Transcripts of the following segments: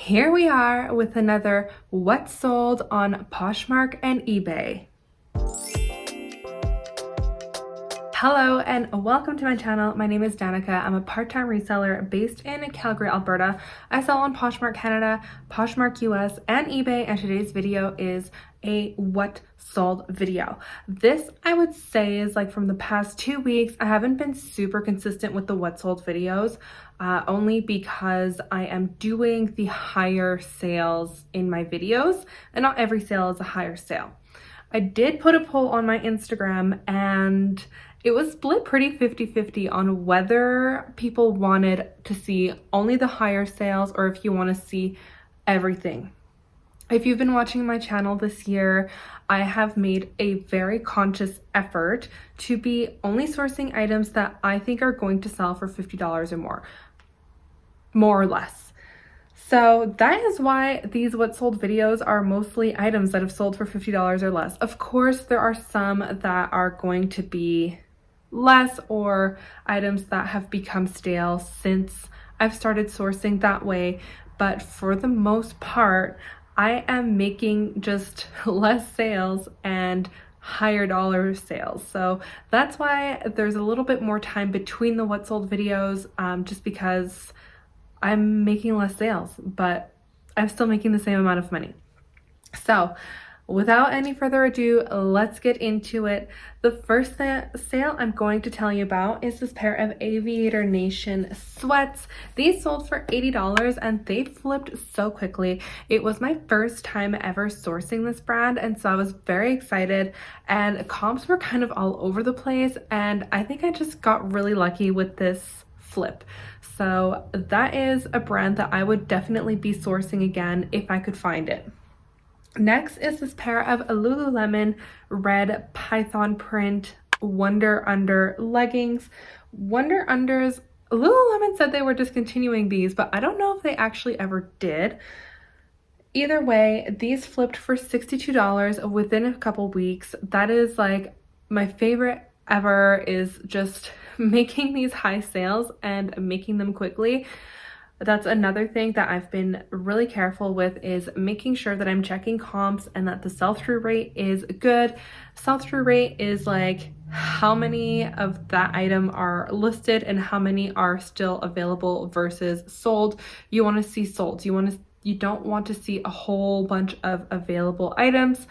Here we are with another What's Sold on Poshmark and eBay. Hello and welcome to my channel. My name is Danica. I'm a part-time reseller based in Calgary, Alberta. I sell on Poshmark Canada, Poshmark US, and eBay, and today's video is a what sold video. This, I would say, is like from the past 2 weeks. I haven't been super consistent with the what sold videos, only because I am doing the higher sales in my videos, and not every sale is a higher sale. I did put a poll on my Instagram and it was split pretty 50-50 on whether people wanted to see only the higher sales or if you want to see everything. If you've been watching my channel this year, I have made a very conscious effort to be only sourcing items that I think are going to sell for $50 or more or less. So that is why these what sold videos are mostly items that have sold for $50 or less. Of course, there are some that are going to be less, or items that have become stale since I've started sourcing that way. But for the most part, I am making just less sales and higher dollar sales. So that's why there's a little bit more time between the what sold videos, just because I'm making less sales, but I'm still making the same amount of money. So without any further ado, let's get into it. The first sale I'm going to tell you about is this pair of Aviator Nation sweats. These sold for $80 and they flipped so quickly. It was my first time ever sourcing this brand, and so I was very excited, and comps were kind of all over the place, and I think I just got really lucky with this flip. So that is a brand that I would definitely be sourcing again if I could find it. Next is this pair of Lululemon red python print Wonder Under leggings. Wonder Unders, Lululemon said they were discontinuing these, but I don't know if they actually ever did. Either way, these flipped for $62 within a couple weeks. That is like my favorite ever, is just making these high sales and making them quickly. That's another thing that I've been really careful with, is making sure that I'm checking comps and that the sell-through rate is good. Sell-through rate is like how many of that item are listed and how many are still available versus sold. You want to see sold. You don't want to see a whole bunch of available items,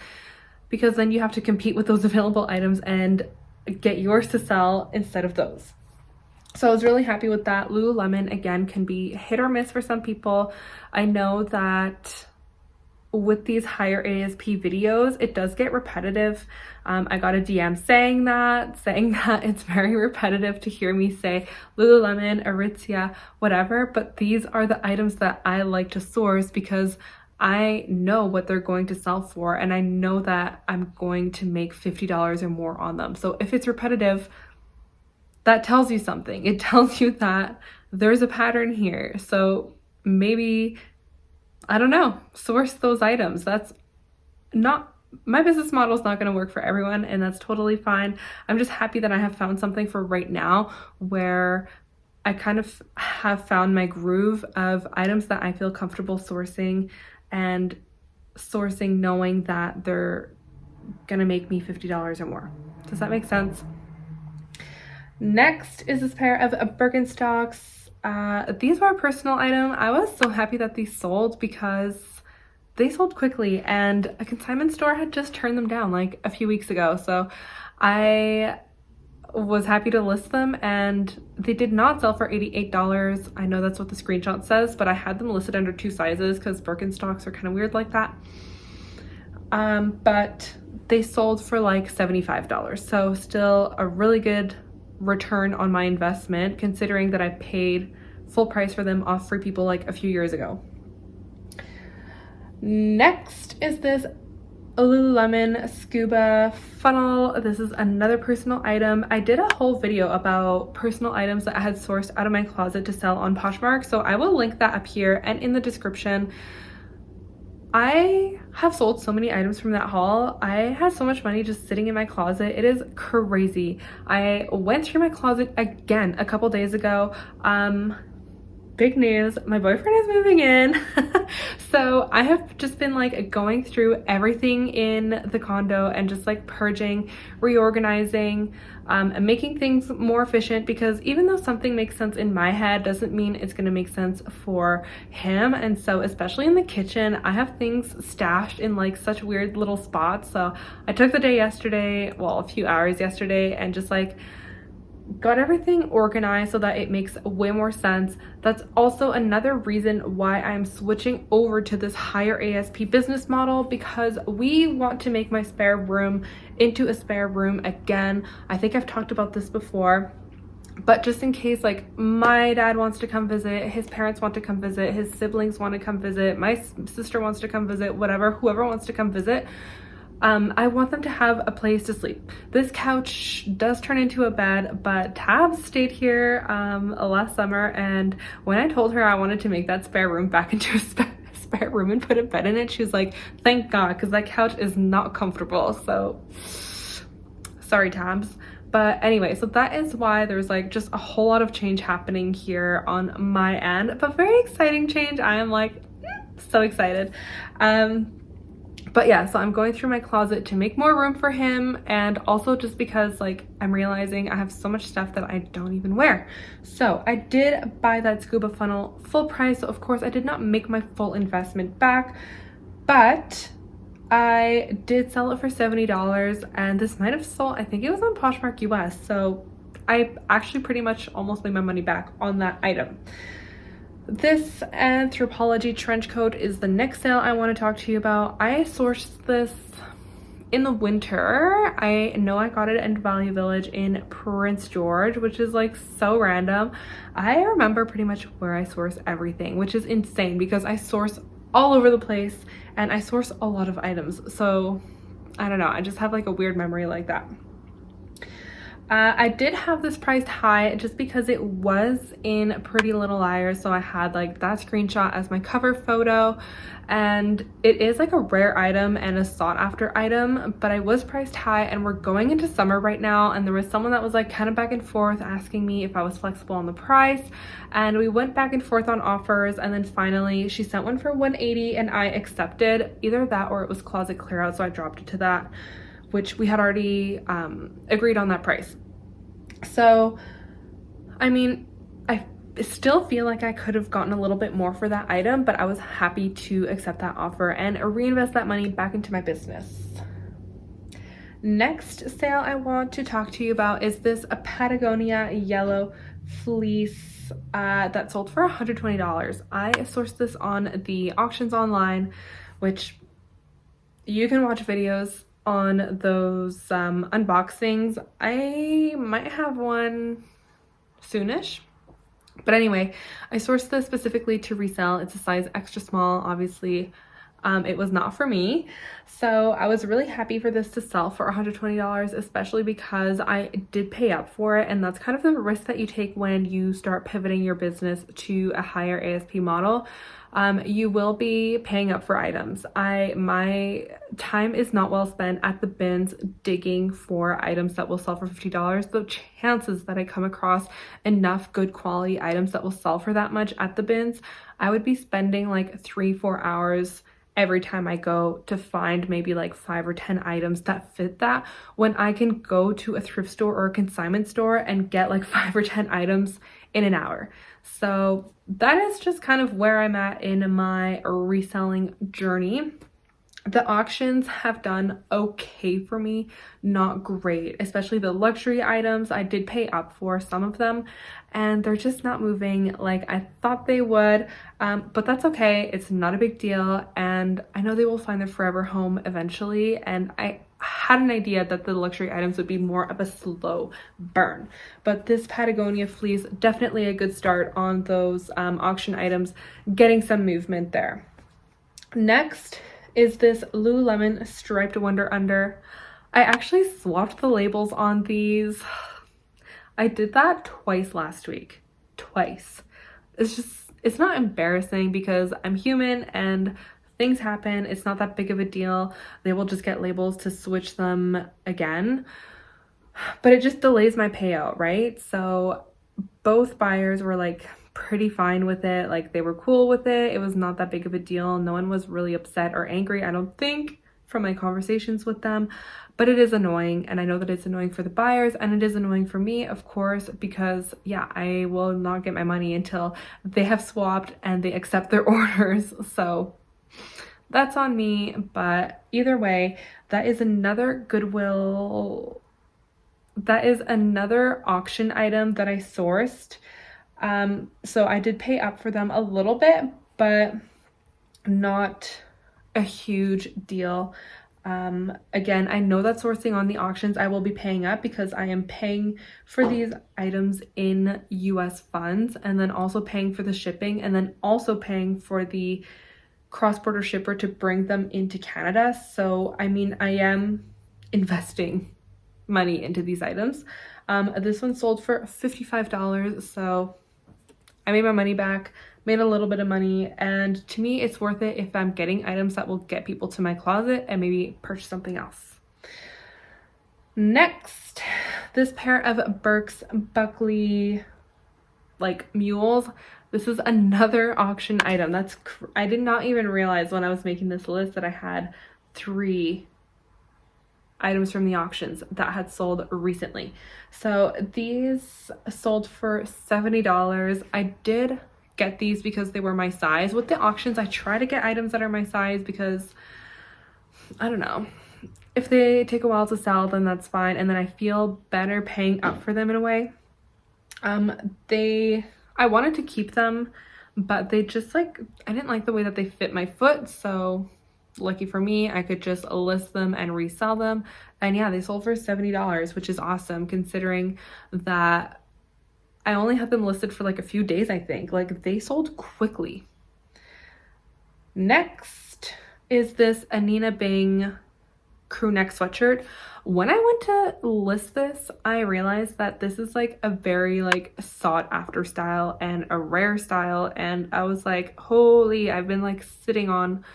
because then you have to compete with those available items and get yours to sell instead of those. So I was really happy with that. Lululemon, again, can be hit or miss for some people. I know that with these higher ASP videos, it does get repetitive. I got a DM saying that it's very repetitive to hear me say Lululemon, Aritzia, whatever, but these are the items that I like to source because I know what they're going to sell for, and I know that I'm going to make $50 or more on them. So if it's repetitive, that tells you something. It tells you that there's a pattern here. So maybe, I don't know, source those items. That's not, my business model is not going to work for everyone, and that's totally fine. I'm just happy that I have found something for right now where I kind of have found my groove of items that I feel comfortable sourcing, and sourcing knowing that they're gonna make me $50 or more. Does that make sense? Next is this pair of Birkenstocks. These were a personal item. I was so happy that these sold because they sold quickly, and a consignment store had just turned them down like a few weeks ago. So I was happy to list them, and they did not sell for $88. I know that's what the screenshot says, but I had them listed under 2 sizes because Birkenstocks are kind of weird like that. But they sold for like $75. So still a really good return on my investment, considering that I paid full price for them off Free People like a few years ago. Next is this Lululemon scuba funnel. This is another personal item. I did a whole video about personal items that I had sourced out of my closet to sell on Poshmark, so I will link that up here and in the description. I have sold so many items from that haul. I had so much money just sitting in my closet. It is crazy. I went through my closet again a couple days ago. Big news, my boyfriend is moving in. So I have just been like going through everything in the condo and just like purging, reorganizing, and making things more efficient, because even though something makes sense in my head doesn't mean it's going to make sense for him. And so especially in the kitchen, I have things stashed in like such weird little spots. So I took the day yesterday, well, a few hours yesterday, and just like got everything organized so that it makes way more sense. That's also another reason why I'm switching over to this higher ASP business model, because we want to make my spare room into a spare room again. I think I've talked about this before, but just in case like my dad wants to come visit, his parents want to come visit, his siblings want to come visit, my sister wants to come visit, whatever, whoever wants to come visit, I want them to have a place to sleep. This couch does turn into a bed, but Tabs stayed here last summer, and when I told her I wanted to make that spare room back into a spare room and put a bed in it, she was like, thank God, because that couch is not comfortable. So sorry, Tabs. But anyway, so that is why there's like just a whole lot of change happening here on my end, but very exciting change. I am like so excited. But yeah, so I'm going through my closet to make more room for him, and also just because like I'm realizing I have so much stuff that I don't even wear. So I did buy that scuba funnel full price. So of course I did not make my full investment back, but I did sell it for $70, and this might have sold, I think it was on Poshmark US. So I actually pretty much almost made my money back on that item. This Anthropology trench coat is the next sale I want to talk to you about. I sourced this in the winter. I know I got it in Value Village in Prince George, which is like so random. I remember pretty much where I source everything, which is insane because I source all over the place and I source a lot of items. So I don't know, I just have like a weird memory like that. I did have this priced high just because it was in Pretty Little Liars, so I had like that screenshot as my cover photo, and it is like a rare item and a sought after item, but I was priced high, and we're going into summer right now, and there was someone that was like kind of back and forth asking me if I was flexible on the price, and we went back and forth on offers, and then finally she sent one for $180 and I accepted. Either that or it was closet clear out, so I dropped it to that, which we had already agreed on that price. So I mean, I still feel like I could have gotten a little bit more for that item, but I was happy to accept that offer and reinvest that money back into my business. Next sale I want to talk to you about is this Patagonia yellow fleece that sold for $120. I sourced this on the auctions online, which you can watch videos on those unboxings. I might have one soonish, but anyway, I sourced this specifically to resell. It's a size extra small. Obviously it was not for me, so I was really happy for this to sell for $120, especially because I did pay up for it, and that's kind of the risk that you take when you start pivoting your business to a higher ASP model. You will be paying up for items. My time is not well spent at the bins digging for items that will sell for $50. The chances that I come across enough good quality items that will sell for that much at the bins, I would be spending like 3-4 hours every time I go to find maybe like 5 or 10 items that fit that, when I can go to a thrift store or a consignment store and get like 5 or 10 items in an hour. So that is just kind of where I'm at in my reselling journey. The auctions have done okay for me, not great, especially the luxury items. I did pay up for some of them, and they're just not moving like I thought they would, but that's okay. It's not a big deal, and I know they will find their forever home eventually, and I had an idea that the luxury items would be more of a slow burn, but this Patagonia fleece, definitely a good start on those auction items, getting some movement there. Next is this Lululemon striped Wonder Under. I actually swapped the labels on these. I did that twice last week. Twice. It's not embarrassing because I'm human and things happen. It's not that big of a deal. They will just get labels to switch them again. But it just delays my payout, right? So both buyers were like pretty fine with it. Like, they were cool with it. It was not that big of a deal. No one was really upset or angry, I don't think, from my conversations with them. But it is annoying, and I know that it's annoying for the buyers, and it is annoying for me, of course, because yeah, I will not get my money until they have swapped and they accept their orders. So that's on me. But either way, that is another Goodwill, that is another auction item that I sourced. So I did pay up for them a little bit, but not a huge deal. Again, I know that sourcing on the auctions, I will be paying up because I am paying for these items in US funds, and then also paying for the shipping, and then also paying for the cross-border shipper to bring them into Canada. So, I mean, I am investing money into these items. This one sold for $55, so I made my money back, made a little bit of money, and to me it's worth it if I'm getting items that will get people to my closet and maybe purchase something else. Next, this pair of Burke's Buckley like mules. This is another auction item. I did not even realize when I was making this list that I had 3 items from the auctions that had sold recently. So these sold for $70. I did get these because they were my size. With the auctions, I try to get items that are my size because, I don't know, if they take a while to sell, then that's fine, and then I feel better paying up for them in a way. I wanted to keep them, but they just like, I didn't like the way that they fit my foot, so lucky for me, I could just list them and resell them. And yeah, they sold for $70, which is awesome considering that I only had them listed for like a few days, I think. Like, they sold quickly. Next is this Anina Bing crew neck sweatshirt. When I went to list this, I realized that this is like a very like sought after style and a rare style, and I was like, holy, I've been like sitting on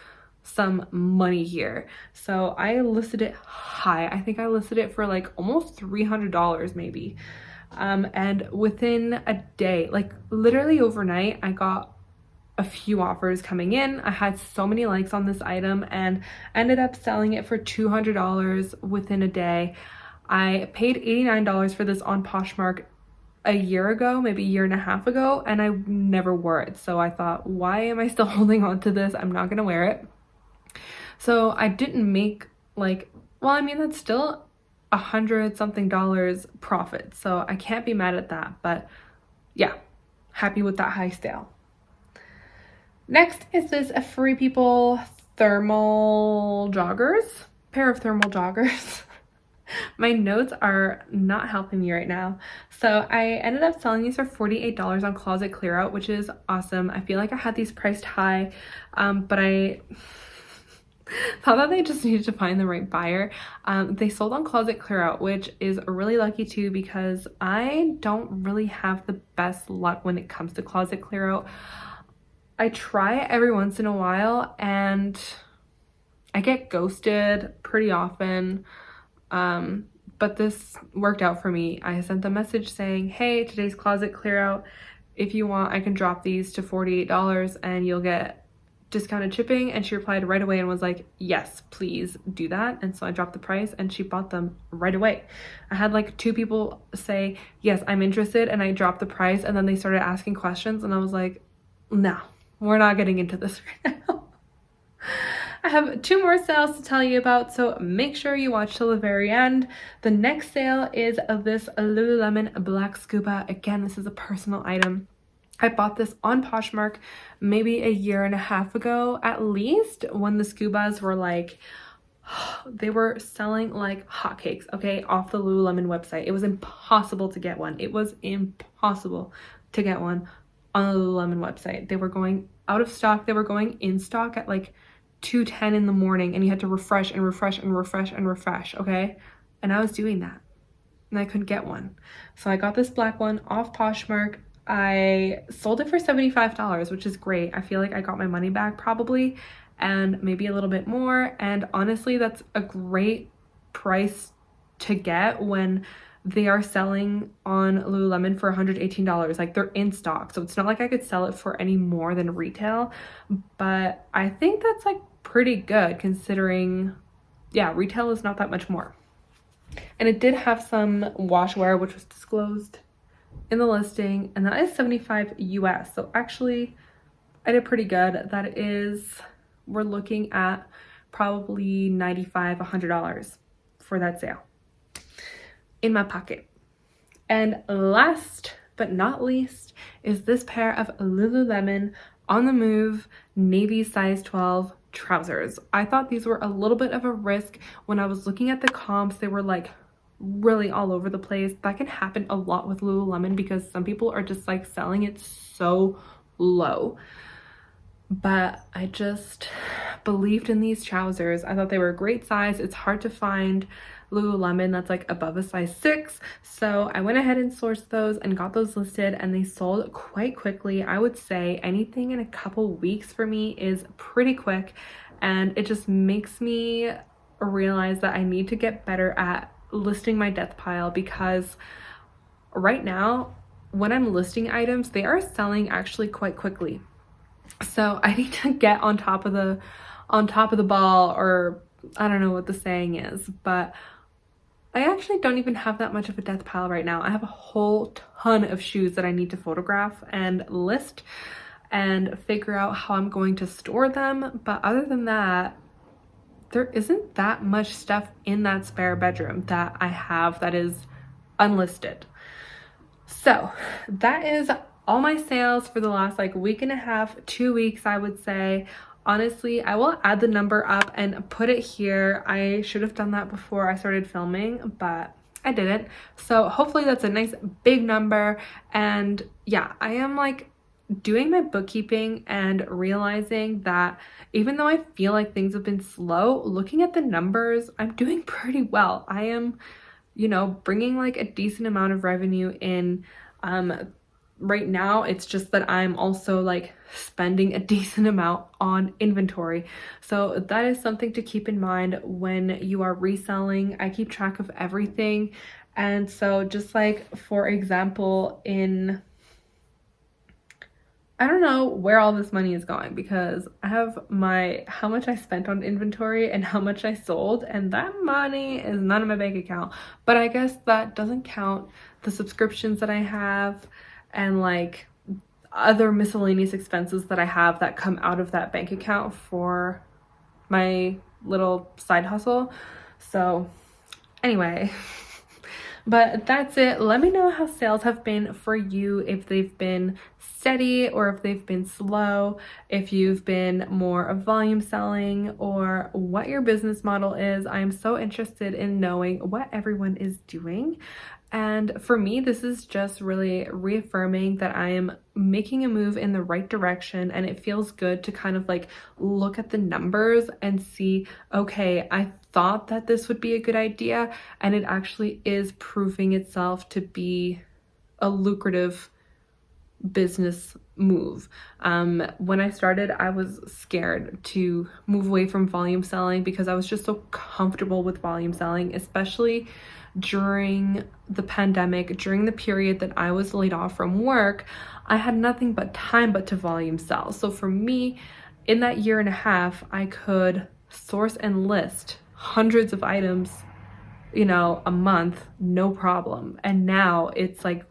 some money here. So I listed it high. I think I listed it for like almost $300 maybe. And within a day, like literally overnight, I got a few offers coming in. I had so many likes on this item and ended up selling it for $200 within a day. I paid $89 for this on Poshmark a year ago, maybe a year and a half ago, and I never wore it. So I thought, why am I still holding on to this? I'm not gonna wear it. So I didn't make like, well, I mean, that's still $100 something profit. So I can't be mad at that, but yeah, happy with that high sale. Next is this Free People thermal joggers, pair of thermal joggers. My notes are not helping me right now. So I ended up selling these for $48 on Closet Clearout, which is awesome. I feel like I had these priced high, but I thought that they just needed to find the right buyer. They sold on Closet Clearout, which is really lucky too, because I don't really have the best luck when it comes to Closet Clearout. I try it every once in a while and I get ghosted pretty often. But this worked out for me. I sent the message saying, hey, today's Closet Clearout. If you want, I can drop these to $48 and you'll get discounted shipping. And she replied right away and was like, yes, please do that. And so I dropped the price and she bought them right away. I had like 2 people say, yes, I'm interested, and I dropped the price, and then they started asking questions and I was like, no, we're not getting into this right now. I have 2 more sales to tell you about, so make sure you watch till the very end. The next sale is this Lululemon Black Scuba. Again, this is a personal item. I bought this on Poshmark maybe a year and a half ago, at least, when the Scubas were like, they were selling like hotcakes, okay, off the Lululemon website. It was impossible to get one. It was impossible to get one on the Lululemon website. They were going out of stock. They were going in stock at like 2:10 in the morning, and you had to refresh and refresh and refresh and refresh, okay? And I was doing that and I couldn't get one. So I got this black one off Poshmark. I sold it for $75, which is great. I feel like I got my money back probably, and maybe a little bit more. And honestly, that's a great price to get when they are selling on Lululemon for $118. Like, they're in stock, so it's not like I could sell it for any more than retail, but I think that's like pretty good considering, yeah, retail is not that much more. And it did have some washwear, which was disclosed in the listing, and that is 75 US. So actually I did pretty good. That is, we're looking at probably $95, $100 for that sale in my pocket. And last but not least is this pair of Lululemon On the Move navy size 12 trousers. I thought these were a little bit of a risk. When I was looking at the comps, they were like really all over the place. That can happen a lot with Lululemon because some people are just like selling it so low. But I just believed in these trousers. I thought they were a great size. It's hard to find Lululemon that's like above a size 6. So I went ahead and sourced those and got those listed, and they sold quite quickly. I would say anything in a couple weeks for me is pretty quick, and it just makes me realize that I need to get better at listing my death pile, because right now when I'm listing items, they are selling actually quite quickly. So I need to get on top of the ball, or I don't know what the saying is, but I actually don't even have that much of a death pile right now. I have a whole ton of shoes that I need to photograph and list and figure out how I'm going to store them. But other than that, there isn't that much stuff in that spare bedroom that I have that is unlisted. So that is all my sales for the last like week and a half, 2 weeks, I would say. Honestly, I will add the number up and put it here. I should have done that before I started filming, but I didn't. So hopefully that's a nice big number. And yeah, I am like doing my bookkeeping and realizing that even though I feel like things have been slow, looking at the numbers, I'm doing pretty well. I am, you know, bringing like a decent amount of revenue in. Right now, it's just that I'm also like spending a decent amount on inventory. So that is something to keep in mind when you are reselling. I keep track of everything. And so just like, for example, I don't know where all this money is going, because I have how much I spent on inventory and how much I sold, and that money is not in my bank account. But I guess that doesn't count the subscriptions that I have and like other miscellaneous expenses that I have that come out of that bank account for my little side hustle. So anyway, but that's it. Let me know how sales have been for you, if they've been steady or if they've been slow, if you've been more of volume selling, or what your business model is. I am so interested in knowing what everyone is doing. And for me, this is just really reaffirming that I am making a move in the right direction, and it feels good to kind of like look at the numbers and see, okay, I thought that this would be a good idea, and it actually is proving itself to be a lucrative business move. When I started, I was scared to move away from volume selling because I was just so comfortable with volume selling, especially during the pandemic. During the period that I was laid off from work, I had nothing but time to volume sell. So for me, in that year and a half, I could source and list hundreds of items, you know, a month, no problem. And now it's like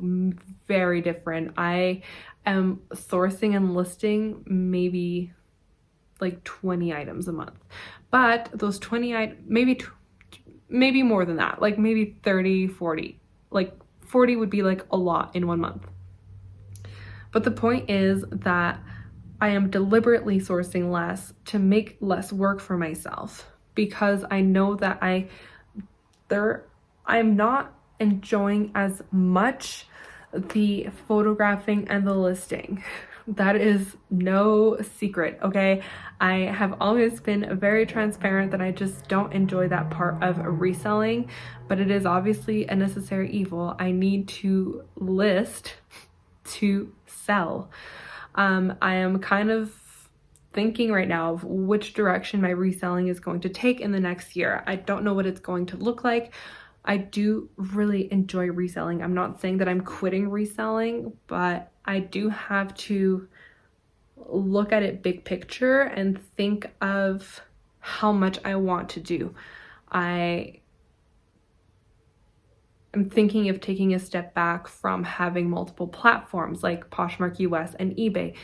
very different. I am sourcing and listing maybe like 20 items a month, but those 20 items, maybe more than that, like maybe 30, 40, like 40 would be like a lot in 1 month. But the point is that I am deliberately sourcing less to make less work for myself, because I know that I'm not enjoying as much the photographing and the listing. That is no secret, okay? I have always been very transparent that I just don't enjoy that part of reselling, but it is obviously a necessary evil. I need to list to sell. I am kind of thinking right now of which direction my reselling is going to take in the next year. I don't know what it's going to look like, I do really enjoy reselling. I'm not saying that I'm quitting reselling, but I do have to look at it big picture and think of how much I want to do. I am thinking of taking a step back from having multiple platforms like Poshmark US and eBay.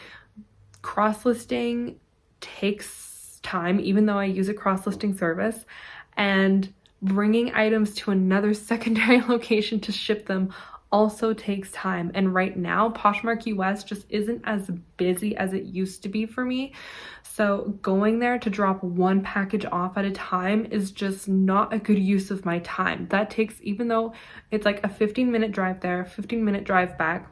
Cross-listing takes time, even though I use a cross-listing service, and bringing items to another secondary location to ship them also takes time. And right now, Poshmark US just isn't as busy as it used to be for me. So going there to drop one package off at a time is just not a good use of my time. That takes, even though it's like a 15-minute drive there, 15-minute drive back,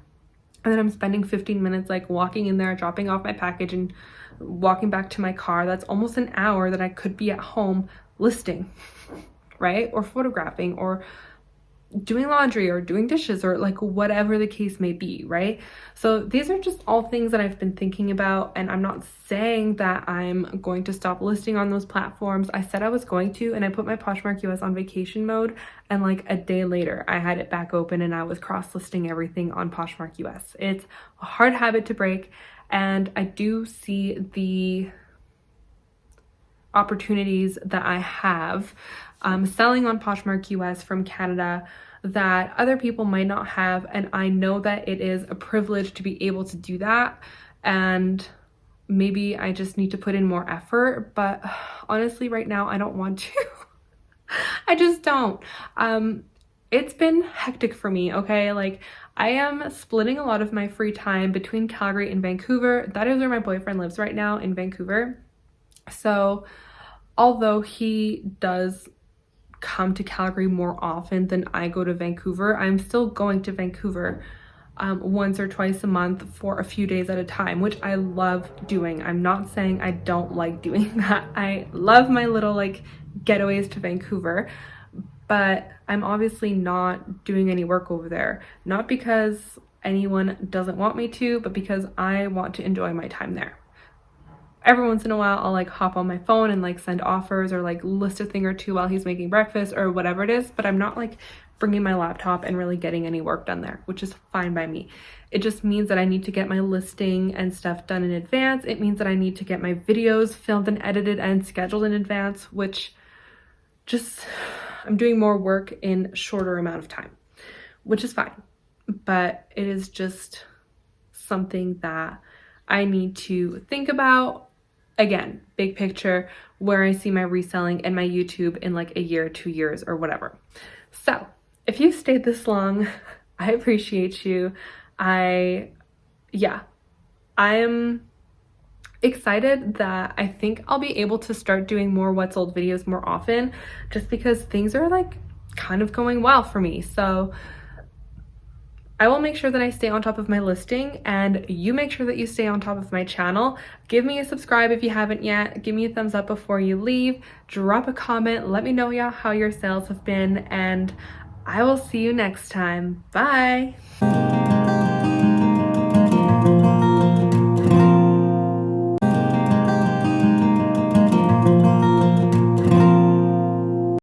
and then I'm spending 15 minutes like walking in there, dropping off my package and walking back to my car. That's almost an hour that I could be at home listing, right? Or photographing, or doing laundry, or doing dishes, or like whatever the case may be, right? So these are just all things that I've been thinking about, and I'm not saying that I'm going to stop listing on those platforms. I said I was going to, and I put my Poshmark US on vacation mode, and like a day later I had it back open and I was cross-listing everything on Poshmark US. It's a hard habit to break, and I do see the opportunities that I have selling on Poshmark US from Canada that other people might not have, and I know that it is a privilege to be able to do that, and maybe I just need to put in more effort, but honestly right now I don't want to. I just don't. It's been hectic for me, okay? Like, I am splitting a lot of my free time between Calgary and Vancouver. That is where my boyfriend lives right now, in Vancouver. So although he does come to Calgary more often than I go to Vancouver, I'm still going to Vancouver once or twice a month for a few days at a time, which I love doing. I'm not saying I don't like doing that. I love my little like getaways to Vancouver, but I'm obviously not doing any work over there. Not because anyone doesn't want me to, but because I want to enjoy my time there. Every once in a while, I'll like hop on my phone and like send offers, or like list a thing or two while he's making breakfast or whatever it is, but I'm not like bringing my laptop and really getting any work done there, which is fine by me. It just means that I need to get my listing and stuff done in advance. It means that I need to get my videos filmed and edited and scheduled in advance, which just, I'm doing more work in a shorter amount of time, which is fine. But it is just something that I need to think about. Again, big picture, where I see my reselling and my YouTube in like a year, 2 years, or whatever. So if you stayed this long, I appreciate you. I am excited that I think I'll be able to start doing more What's Old videos more often, just because things are like kind of going well for me. So I will make sure that I stay on top of my listing, and you make sure that you stay on top of my channel. Give me a subscribe if you haven't yet. Give me a thumbs up before you leave. Drop a comment. Let me know how your sales have been, and I will see you next time. Bye.